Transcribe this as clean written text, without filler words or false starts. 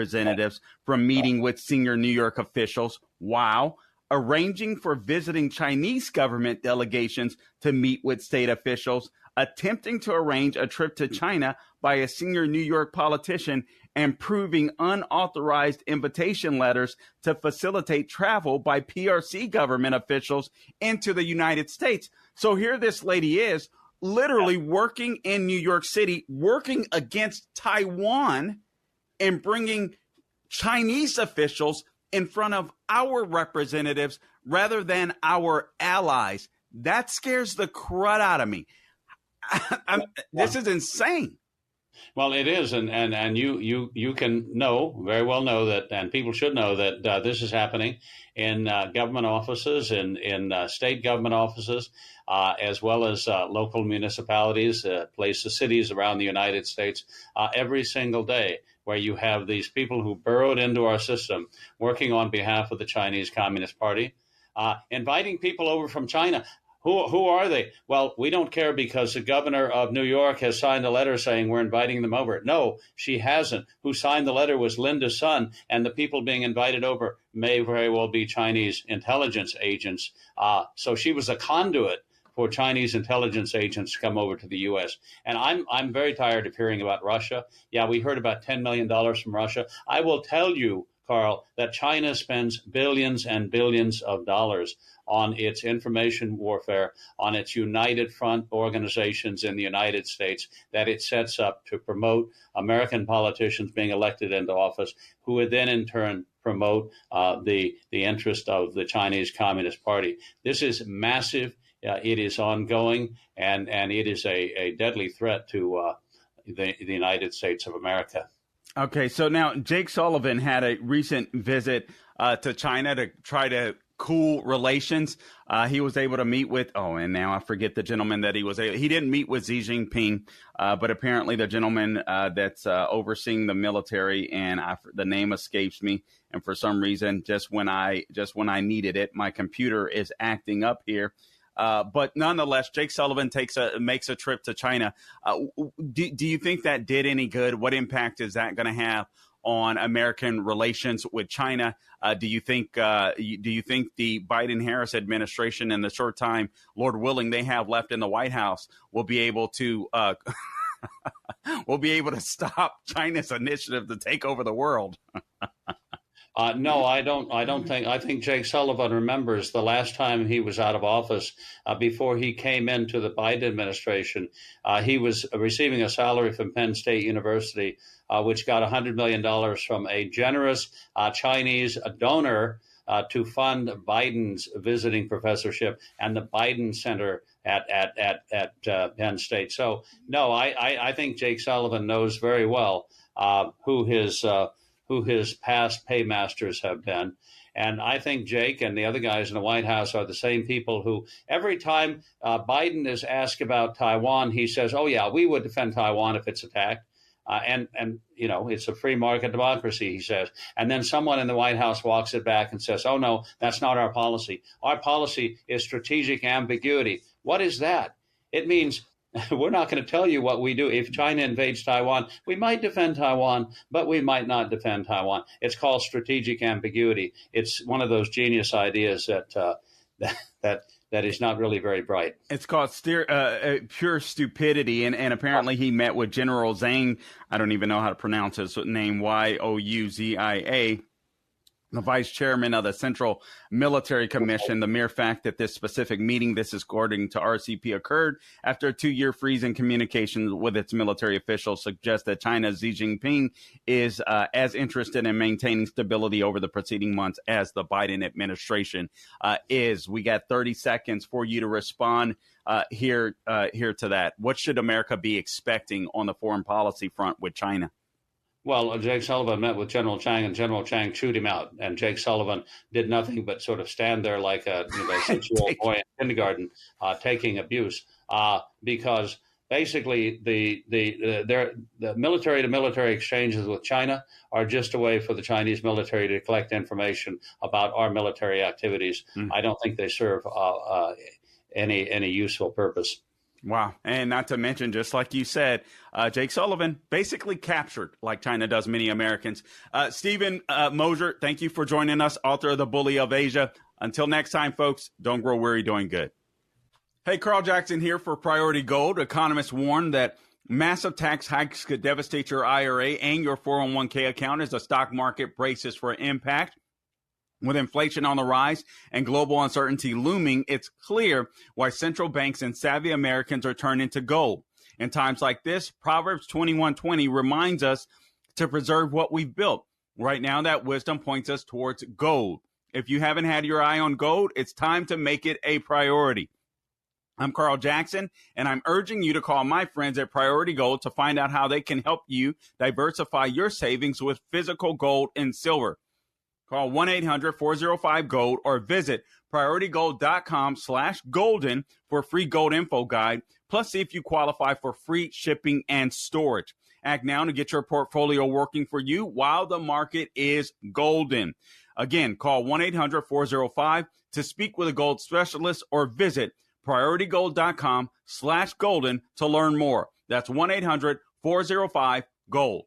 representatives from meeting with senior New York officials. Wow. Arranging for visiting Chinese government delegations to meet with state officials, attempting to arrange a trip to China by a senior New York politician, and proving unauthorized invitation letters to facilitate travel by PRC government officials into the United States. So here this lady is literally working in New York City, working against Taiwan and bringing Chinese officials in front of our representatives rather than our allies. That scares the crud out of me. This is insane. Well, it is, and you can very well know that, and people should know that this is happening in government offices, in state government offices, as well as local municipalities, cities around the United States, every single day, where you have these people who burrowed into our system, working on behalf of the Chinese Communist Party, inviting people over from China. Who are they? Well, we don't care because the governor of New York has signed a letter saying we're inviting them over. No, she hasn't. Who signed the letter was Linda Sun, and the people being invited over may very well be Chinese intelligence agents. So she was a conduit for Chinese intelligence agents to come over to the U.S. And I'm very tired of hearing about Russia. Yeah, we heard about $10 million from Russia. I will tell you, Carl, that China spends billions and billions of dollars on its information warfare, on its United Front organizations in the United States that it sets up to promote American politicians being elected into office, who would then in turn promote the interest of the Chinese Communist Party. This is massive. It is ongoing, and it is a deadly threat to the United States of America. Okay, so now Jake Sullivan had a recent visit to China to try to cool relations. He was able to meet with, and now I forget the gentleman that he didn't meet with Xi Jinping, but apparently the gentleman that's overseeing the military, and the name escapes me. And for some reason, just when I needed it, my computer is acting up here. But nonetheless, Jake Sullivan makes a trip to China. Do you think that did any good? What impact is that going to have on American relations with China? Do you think the Biden-Harris administration, in the short time, Lord willing, they have left in the White House, will be able to stop China's initiative to take over the world? No, I don't think. I think Jake Sullivan remembers the last time he was out of office, before he came into the Biden administration. He was receiving a salary from Penn State University, which got $100 million from a generous Chinese donor to fund Biden's visiting professorship and the Biden Center at Penn State. So, no, I think Jake Sullivan knows very well who his past paymasters have been. And I think Jake and the other guys in the White House are the same people who, every time Biden is asked about Taiwan, he says, oh, yeah, we would defend Taiwan if it's attacked. And it's a free market democracy, he says. And then someone in the White House walks it back and says, oh, no, that's not our policy. Our policy is strategic ambiguity. What is that? It means we're not going to tell you what we do. If China invades Taiwan, we might defend Taiwan, but we might not defend Taiwan. It's called strategic ambiguity. It's one of those genius ideas that is not really very bright. It's called pure stupidity. And apparently he met with General Zhang. I don't even know how to pronounce his name, Youzia, the vice chairman of the Central Military Commission. The mere fact that this specific meeting, this is according to RCP, occurred after a 2-year freeze in communications with its military officials suggests that China's Xi Jinping is as interested in maintaining stability over the preceding months as the Biden administration is. We got 30 seconds for you to respond here to that. What should America be expecting on the foreign policy front with China? Well, Jake Sullivan met with General Chang, and General Chang chewed him out. And Jake Sullivan did nothing but sort of stand there like a 6-year-old boy in kindergarten, taking abuse, because basically the military-to-military exchanges with China are just a way for the Chinese military to collect information about our military activities. I don't think they serve any useful purpose. Wow. And not to mention, just like you said, Jake Sullivan basically captured, like China does many Americans. Stephen Mosher, thank you for joining us, author of The Bully of Asia. Until next time, folks, don't grow weary doing good. Hey, Carl Jackson here for Priority Gold. Economists warn that massive tax hikes could devastate your IRA and your 401k account as the stock market braces for impact. With inflation on the rise and global uncertainty looming, it's clear why central banks and savvy Americans are turning to gold. In times like this, Proverbs 21:20 reminds us to preserve what we've built. Right now, that wisdom points us towards gold. If you haven't had your eye on gold, it's time to make it a priority. I'm Carl Jackson, and I'm urging you to call my friends at Priority Gold to find out how they can help you diversify your savings with physical gold and silver. Call 1-800-405-GOLD or visit PriorityGold.com/golden for a free gold info guide. Plus, see if you qualify for free shipping and storage. Act now to get your portfolio working for you while the market is golden. Again, call 1-800-405 to speak with a gold specialist or visit PriorityGold.com/golden to learn more. That's 1-800-405-GOLD.